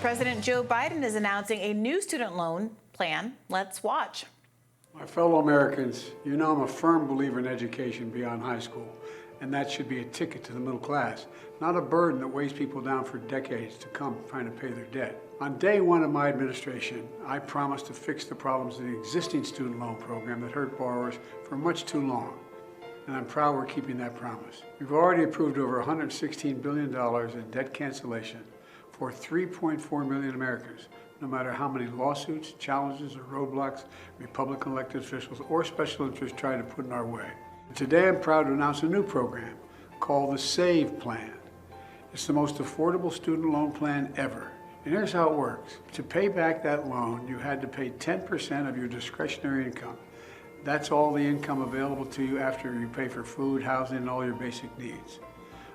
President Joe Biden is announcing a new student loan plan. Let's watch. My fellow Americans, you know I'm a firm believer in education beyond high school, and that should be a ticket to the middle class, not a burden that weighs people down for decades to come trying to pay their debt. On day one of my administration, I promised to fix the problems of the existing student loan program that hurt borrowers for much too long, and I'm proud we're keeping that promise. We've already approved over $116 billion in debt cancellation for 3.4 million Americans, no matter how many lawsuits, challenges, or roadblocks Republican elected officials or special interests try to put in our way. Today, I'm proud to announce a new program called the Soave plan. It's the most affordable student loan plan ever. And here's how it works. To pay back that loan, you had to pay 10% of your discretionary income. That's all the income available to you after you pay for food, housing, and all your basic needs.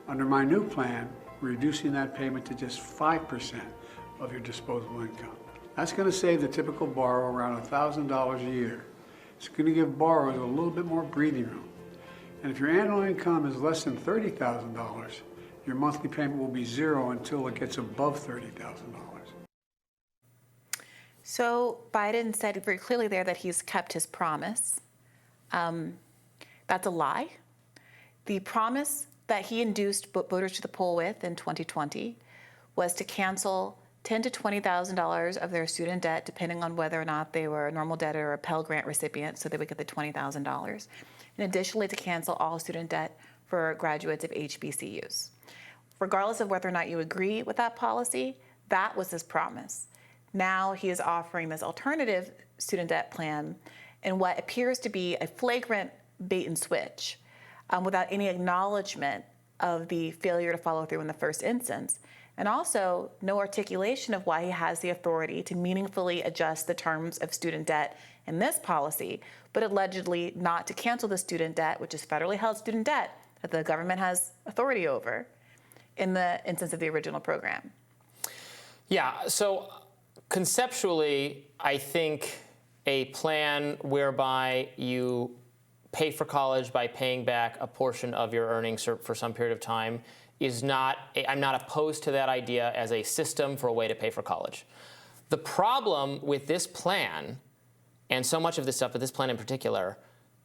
Under my new plan, we're reducing that payment to just 5% of your disposable income. That's going to save the typical borrower around $1,000 a year. It's going to give borrowers a little bit more breathing room. And if your annual income is less than $30,000, your monthly payment will be zero until it gets above $30,000. So Biden said very clearly there that he's kept his promise. That's a lie. The promise that he induced voters to the poll with in 2020 was to cancel $10,000 to $20,000 of their student debt, depending on whether or not they were a normal debtor or a Pell Grant recipient, so they would get the $20,000. And additionally, to cancel all student debt for graduates of HBCUs. Regardless of whether or not you agree with that policy, that was his promise. Now he is offering this alternative student debt plan in what appears to be a flagrant bait and switch, without any acknowledgement of the failure to follow through in the first instance, and also no articulation of why he has the authority to meaningfully adjust the terms of student debt in this policy, but allegedly not to cancel the student debt, which is federally held student debt that the government has authority over, in the instance of the original program. Yeah, so conceptually, I think a plan whereby you pay for college by paying back a portion of your earnings for some period of time is not, I'm not opposed to that idea as a system for a way to pay for college. The problem with this plan, and so much of this stuff, but this plan in particular,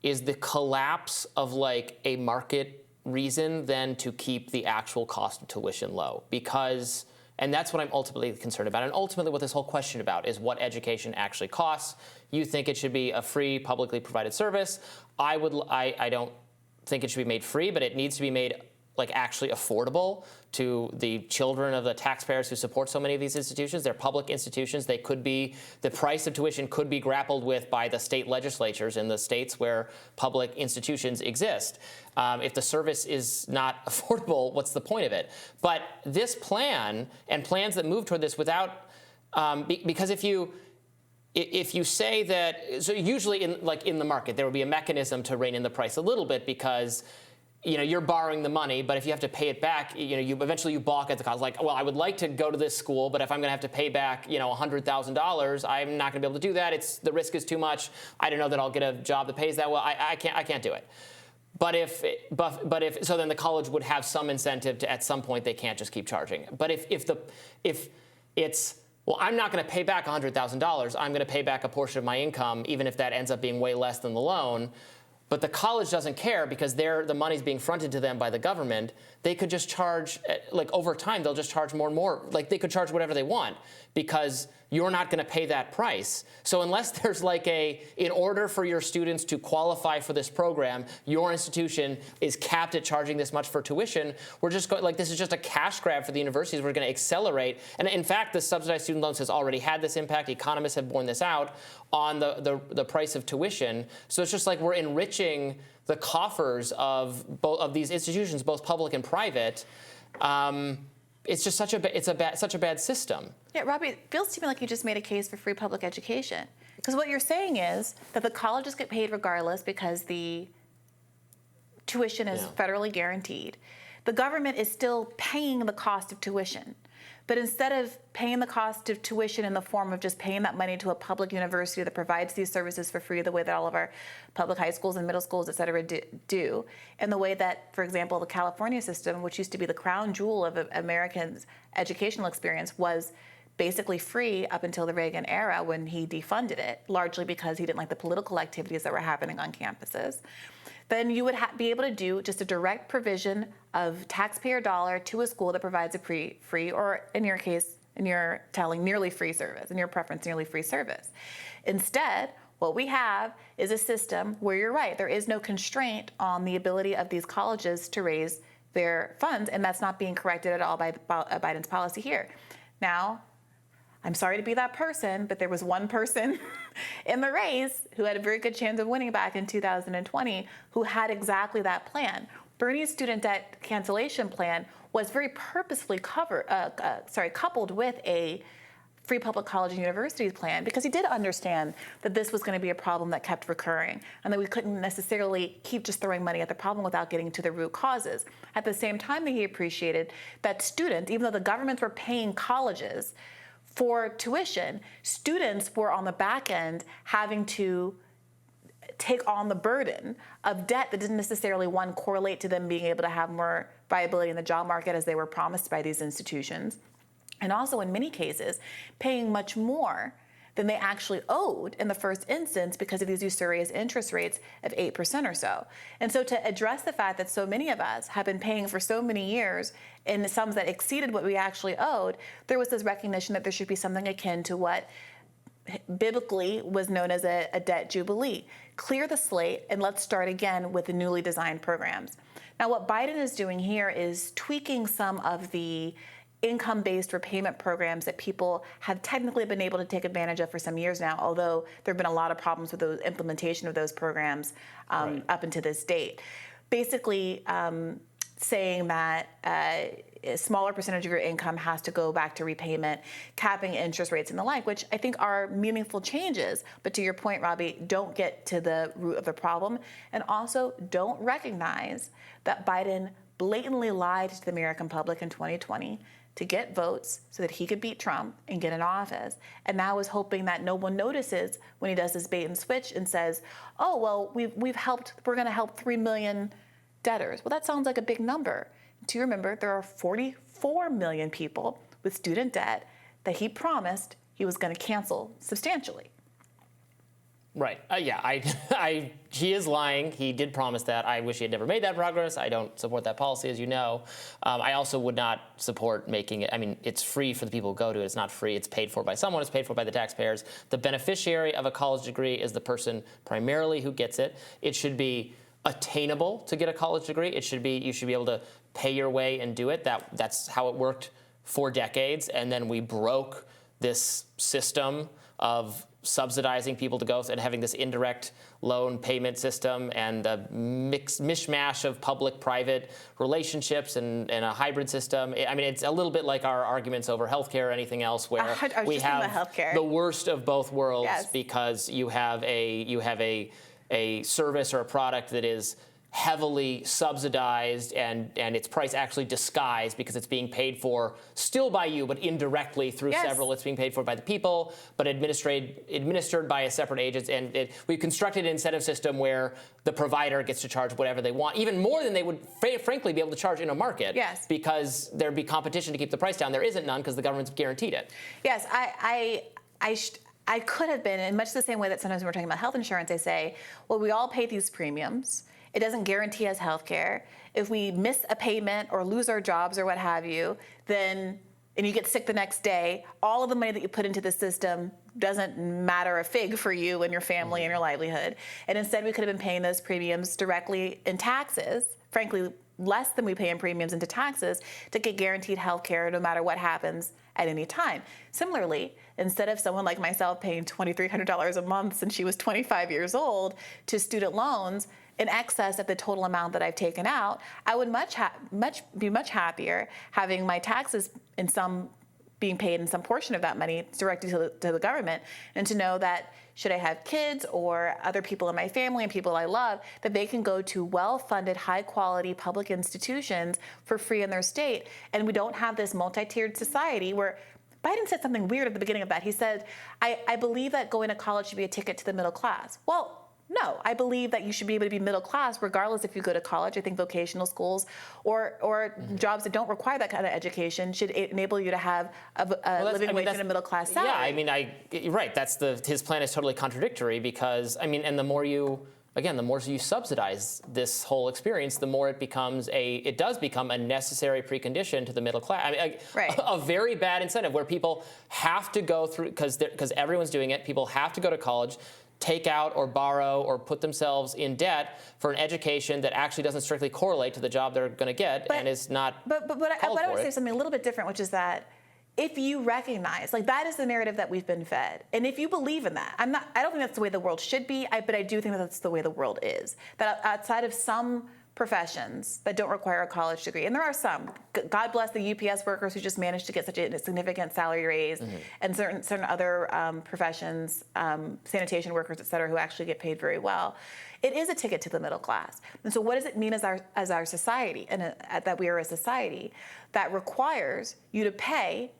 is the collapse of like a market reason then to keep the actual cost of tuition low. Because, and that's what I'm ultimately concerned about. And ultimately what this whole question about is what education actually costs. You think it should be a free, publicly provided service. I don't think it should be made free, but it needs to be made like actually affordable to the children of the taxpayers who support so many of these institutions. They're public institutions. They could be, the price of tuition could be grappled with by the state legislatures in the states where public institutions exist. If the service is not affordable, what's the point of it? But this plan and plans that move toward this without, because if you say that, so usually in the market, there will be a mechanism to rein in the price a little bit because you're borrowing the money, but if you have to pay it back, you eventually balk at the cost. Like, well, I would like to go to this school, but if I'm going to have to pay back, $100,000, I'm not going to be able to do that. The risk is too much. I don't know that I'll get a job that pays that well. I can't do it. But if so, then the college would have some incentive to, at some point, they can't just keep charging. But if it's, well, I'm not going to pay back $100,000. I'm going to pay back a portion of my income, even if that ends up being way less than the loan. But the college doesn't care because the money's being fronted to them by the government. They could just charge, like over time, they'll just charge more and more. Like they could charge whatever they want because you're not going to pay that price. So unless there's like in order for your students to qualify for this program, your institution is capped at charging this much for tuition, we're just going, like this is just a cash grab for the universities. We're going to accelerate. And in fact, the subsidized student loans has already had this impact. Economists have borne this out on the price of tuition. So it's just like we're enriching the coffers of both of these institutions, both public and private. It's just such a bad system. Yeah, Robby, it feels to me like you just made a case for free public education. Because what you're saying is that the colleges get paid regardless because the tuition is federally guaranteed. The government is still paying the cost of tuition. But instead of paying the cost of tuition in the form of just paying that money to a public university that provides these services for free the way that all of our public high schools and middle schools, et cetera, do, and the way that, for example, the California system, which used to be the crown jewel of Americans' educational experience, was basically free up until the Reagan era when he defunded it, largely because he didn't like the political activities that were happening on campuses, then you would be able to do just a direct provision of taxpayer dollar to a school that provides a free, or in your case, in your telling, nearly free service, in your preference, nearly free service. Instead, what we have is a system where you're right, there is no constraint on the ability of these colleges to raise their funds, and that's not being corrected at all by Biden's policy here. Now, I'm sorry to be that person, but there was one person in the race who had a very good chance of winning back in 2020 who had exactly that plan. Bernie's student debt cancellation plan was very purposefully coupled with a free public college and universities plan, because he did understand that this was going to be a problem that kept recurring and that we couldn't necessarily keep just throwing money at the problem without getting to the root causes. At the same time that he appreciated that students, even though the governments were paying colleges for tuition, students were on the back end having to take on the burden of debt that didn't necessarily, one, correlate to them being able to have more viability in the job market as they were promised by these institutions, and also in many cases paying much more than they actually owed in the first instance because of these usurious interest rates of 8% or so. And so to address the fact that so many of us have been paying for so many years in sums that exceeded what we actually owed, there was this recognition that there should be something akin to what biblically was known as a debt jubilee. Clear the slate and let's start again with the newly designed programs. Now, what Biden is doing here is tweaking some of the income-based repayment programs that people have technically been able to take advantage of for some years now, although there have been a lot of problems with the implementation of those programs up until this date. Basically, saying that a smaller percentage of your income has to go back to repayment, capping interest rates and the like, which I think are meaningful changes. But to your point, Robby, don't get to the root of the problem, and also don't recognize that Biden blatantly lied to the American public in 2020 to get votes so that he could beat Trump and get in office. And now is hoping that no one notices when he does this bait and switch and says, oh, well, we're going to help 3 million debtors. Well, that sounds like a big number. Do you remember there are 44 million people with student debt that he promised he was going to cancel substantially? Right. He is lying. He did promise that. I wish he had never made that progress. I don't support that policy, as you know. I also would not support making it. I mean, it's free for the people who go to it. It's not free. It's paid for by someone. It's paid for by the taxpayers. The beneficiary of a college degree is the person primarily who gets it. It should be attainable to get a college degree. You should be able to pay your way and do it. That's how it worked for decades. And then we broke this system of subsidizing people to go and having this indirect loan payment system and a mishmash of public-private relationships and a hybrid system. I mean, it's a little bit like our arguments over healthcare or anything else, where we have the worst of both worlds. Yes. Because you have a service or a product that is heavily subsidized and its price actually disguised because it's being paid for still by you, but indirectly through several. It's being paid for by the people, but administered by a separate agent. And we've constructed an incentive system where the provider gets to charge whatever they want, even more than they would frankly be able to charge in a market. Yes. Because there'd be competition to keep the price down. There isn't none because the government's guaranteed it. Yes, I could have been, in much the same way that sometimes when we're talking about health insurance, I say, well, we all pay these premiums. It doesn't guarantee us health care. If we miss a payment or lose our jobs or what have you, and you get sick the next day, all of the money that you put into the system doesn't matter a fig for you and your family and your livelihood. And instead, we could have been paying those premiums directly in taxes, frankly, less than we pay in premiums into taxes, to get guaranteed health care no matter what happens at any time. Similarly, instead of someone like myself paying $2,300 a month since she was 25 years old to student loans in excess of the total amount that I've taken out, I would be much happier having my taxes being paid in some portion of that money directly to the government, and to know that should I have kids or other people in my family and people I love, that they can go to well-funded, high-quality public institutions for free in their state. And we don't have this multi-tiered society where Biden said something weird at the beginning of that. He said, I believe that going to college should be a ticket to the middle class. Well, No, I believe that you should be able to be middle class regardless if you go to college. I think vocational schools or jobs that don't require that kind of education should enable you to have a living wage and a middle class salary. Yeah, I mean, you're right. His plan is totally contradictory because, I mean, and the more you subsidize this whole experience, the more it does become a necessary precondition to the middle class. I mean, right. a very bad incentive where people have to go through, because everyone's doing it, people have to go to college, take out or borrow or put themselves in debt for an education that actually doesn't strictly correlate to the job they're going to get and is not But I would say something a little bit different, which is that if you recognize, like, that is the narrative that we've been fed, and if you believe in that, I don't think that's the way the world should be, but I do think that that's the way the world is. That outside of some professions that don't require a college degree, and there are some. God bless the UPS workers who just managed to get such a significant salary raise, and certain other professions, sanitation workers, et cetera, who actually get paid very well. It is a ticket to the middle class. And so what does it mean as our society, and that we are a society that requires you to pay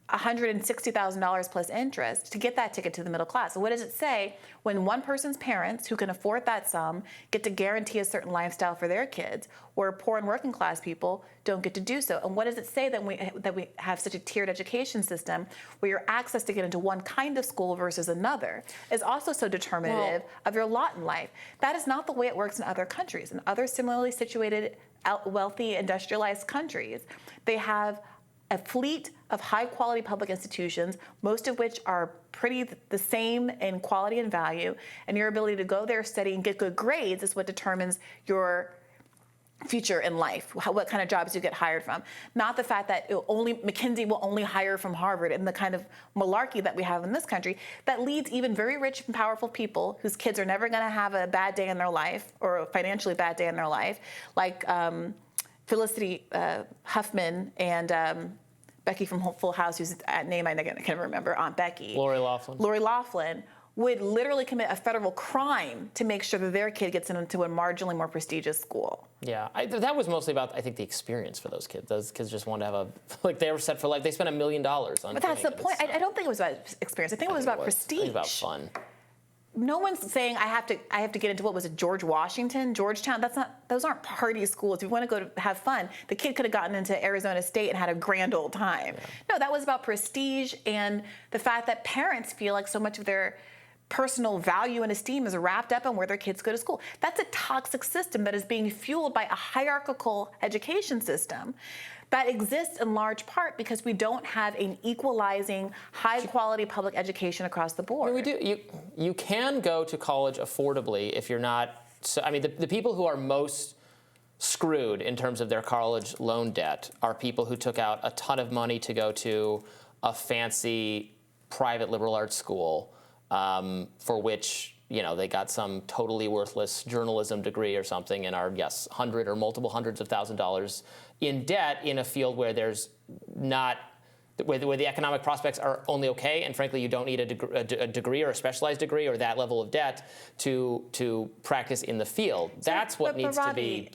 $160,000 plus interest to get that ticket to the middle class? So what does it say when one person's parents, who can afford that sum, get to guarantee a certain lifestyle for their kids, where poor and working class people don't get to do so? And what does it say that we have such a tiered education system where your access to get into one kind of school versus another is also so determinative of your lot in life? That is not the way it works in other countries. In other similarly situated, wealthy, industrialized countries, they have a fleet of high-quality public institutions, most of which are pretty the same in quality and value, and your ability to go there, study, and get good grades is what determines your future in life, what kind of jobs you get hired from. Not the fact that McKinsey will only hire from Harvard, and the kind of malarkey that we have in this country that leads even very rich and powerful people whose kids are never going to have a bad day in their life or a financially bad day in their life, like Felicity Huffman and Becky from Full House, whose name I can't remember, Aunt Becky. Lori Loughlin. Would literally commit a federal crime to make sure that their kid gets into a marginally more prestigious school. Yeah, that was mostly about, I think, the experience for those kids. Those kids just wanted to have they were set for life. They spent $1 million on But that's the point. I don't think it was about experience. I think it was about prestige. It was about fun. No one's saying I have to get into, what was it, George Washington, Georgetown. Those aren't party schools. If you want to go to have fun, the kid could have gotten into Arizona State and had a grand old time. Yeah. No, that was about prestige and the fact that parents feel like so much of their personal value and esteem is wrapped up in where their kids go to school. That's a toxic system that is being fueled by a hierarchical education system that exists in large part because we don't have an equalizing, high-quality public education across the board. I mean, we do. You can go to college affordably if you're not. So, I mean, the people who are most screwed in terms of their college loan debt are people who took out a ton of money to go to a fancy private liberal arts school for which, they got some totally worthless journalism degree or something and are, yes, hundred or multiple hundreds of $1,000s in debt in a field where there's not, where the economic prospects are only okay, and frankly, you don't need a degree or a specialized degree or that level of debt to practice in the field. That's what needs to be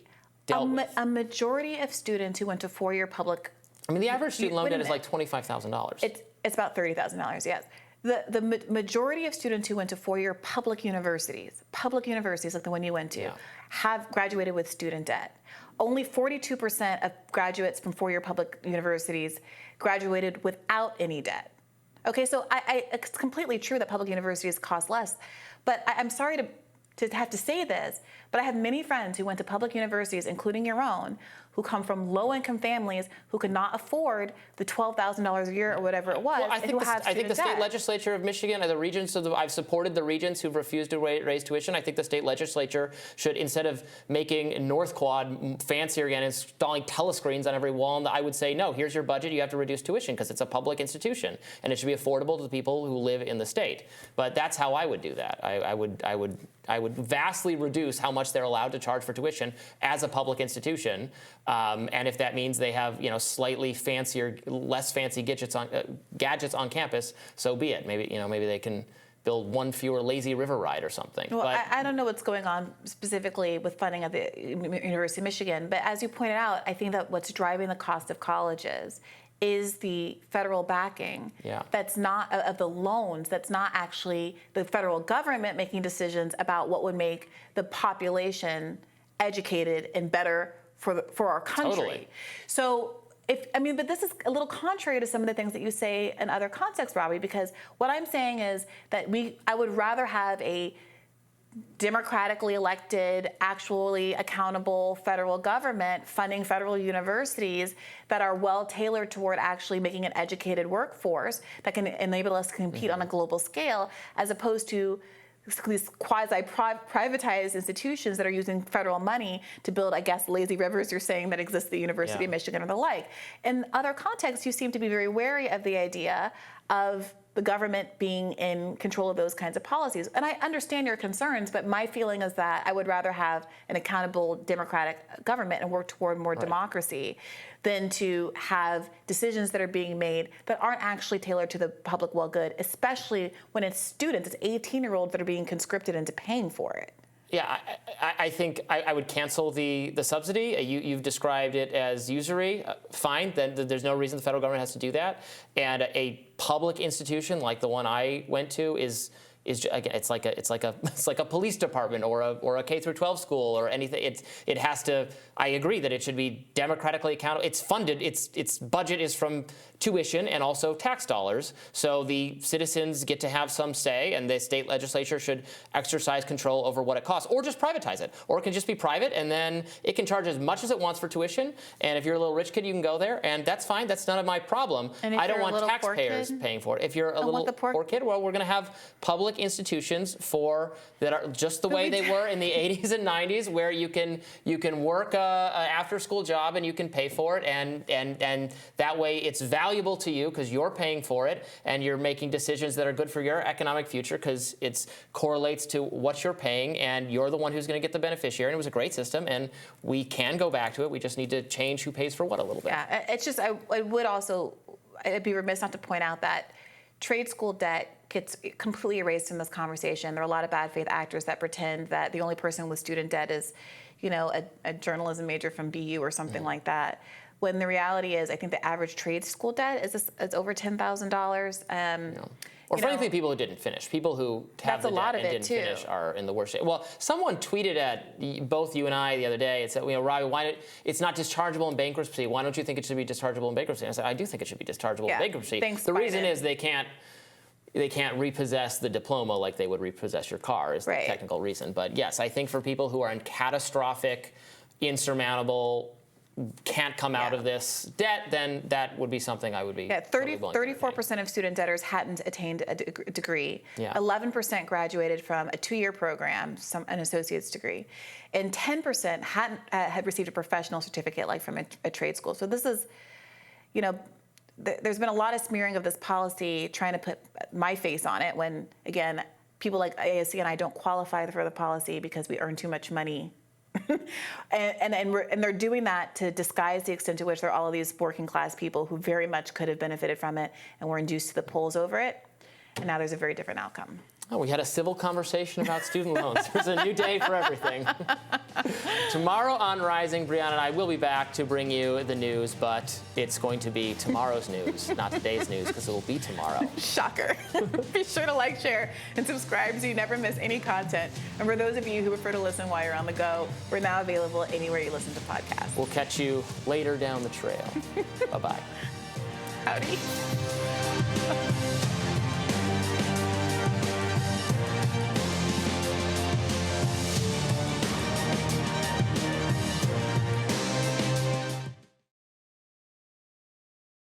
dealt with. A majority of students who went to four-year public... I mean, the average student loan debt is like $25,000. It's about $30,000, yes. The majority of students who went to four-year public universities like the one you went to, have graduated with student debt. Only 42% of graduates from four-year public universities graduated without any debt. Okay, so it's completely true that public universities cost less, but I'm sorry to have to say this, but I have many friends who went to public universities, including your own, who come from low-income families who could not afford the $12,000 a year or whatever it was. Well, I think the state legislature of Michigan, the regents I've supported the regents who've refused to raise tuition. I think the state legislature should, instead of making North Quad fancier again, installing telescreens on every wall, I would say, no, here's your budget. You have to reduce tuition because it's a public institution and it should be affordable to the people who live in the state. But that's how I would do that. I would vastly reduce how much they're allowed to charge for tuition as a public institution. And if that means they have, slightly fancier, less fancy gadgets on campus, so be it. Maybe they can build one fewer lazy river ride or something. Well, I don't know what's going on specifically with funding at the University of Michigan, but as you pointed out, I think that what's driving the cost of colleges is the federal backing that's not of the loans, that's not actually the federal government making decisions about what would make the population educated and better for our country. Totally. So but this is a little contrary to some of the things that you say in other contexts, Robby, because what I'm saying is that I would rather have a democratically elected, actually accountable federal government funding federal universities that are well tailored toward actually making an educated workforce that can enable us to compete on a global scale, as opposed to these quasi-privatized institutions that are using federal money to build, I guess, lazy rivers you're saying that exist at the University of Michigan or the like. In other contexts, you seem to be very wary of the idea of the government being in control of those kinds of policies. And I understand your concerns, but my feeling is that I would rather have an accountable democratic government and work toward more democracy than to have decisions that are being made that aren't actually tailored to the public well good, especially when it's students, it's 18-year-olds that are being conscripted into paying for it. Yeah, I think I would cancel the subsidy. You've described it as usury. Fine, then there's no reason the federal government has to do that. And a public institution like the one I went to is again, it's like a police department or a K through 12 school or anything. It has to. I agree that it should be democratically accountable. It's funded. Its budget is from tuition and also tax dollars. So the citizens get to have some say, and the state legislature should exercise control over what it costs, or just privatize it, or it can just be private, and then it can charge as much as it wants for tuition. And if you're a little rich kid, you can go there, and that's fine. That's none of my problem. I don't want taxpayers paying for it. If you're a little poor kid, well, we're going to have public institutions that are just the way they were in the 80s and 90s, where you can work an after-school job and you can pay for it, and that way it's valuable to you because you're paying for it, and you're making decisions that are good for your economic future because it correlates to what you're paying, and you're the one who's going to get the beneficiary. And it was a great system, and we can go back to it. We just need to change who pays for what a little bit. Yeah, it's just I'd be remiss not to point out that trade school debt gets completely erased in this conversation. There are a lot of bad faith actors that pretend that the only person with student debt is, a journalism major from BU or something like that. When the reality is, I think the average trade school debt is over $10,000. Or frankly, people who didn't finish. People who have the debt and didn't finish are in the worst shape. Well, someone tweeted at both you and I the other day. It said, Robby, it's not dischargeable in bankruptcy. Why don't you think it should be dischargeable in bankruptcy? And I said, I do think it should be dischargeable in bankruptcy. The reason is they can't repossess the diploma like they would repossess your car is the technical reason. But yes, I think for people who are in catastrophic, insurmountable, can't come out of this debt, then that would be something I would be. 34% of student debtors hadn't attained a degree. 11% graduated from a 2-year program, an associate's degree, and 10% had received a professional certificate, like from a trade school. So this is, there's been a lot of smearing of this policy, trying to put my face on it, when again, people like ASC and I don't qualify for the policy because we earn too much money. and they're doing that to disguise the extent to which there are all of these working class people who very much could have benefited from it and were induced to the polls over it. And now there's a very different outcome. Oh, we had a civil conversation about student loans. There's a new day for everything. Tomorrow on Rising, Briahna and I will be back to bring you the news, but it's going to be tomorrow's news, not today's news, because it will be tomorrow. Shocker. Be sure to like, share, and subscribe so you never miss any content. And for those of you who prefer to listen while you're on the go, we're now available anywhere you listen to podcasts. We'll catch you later down the trail. Bye-bye. Howdy.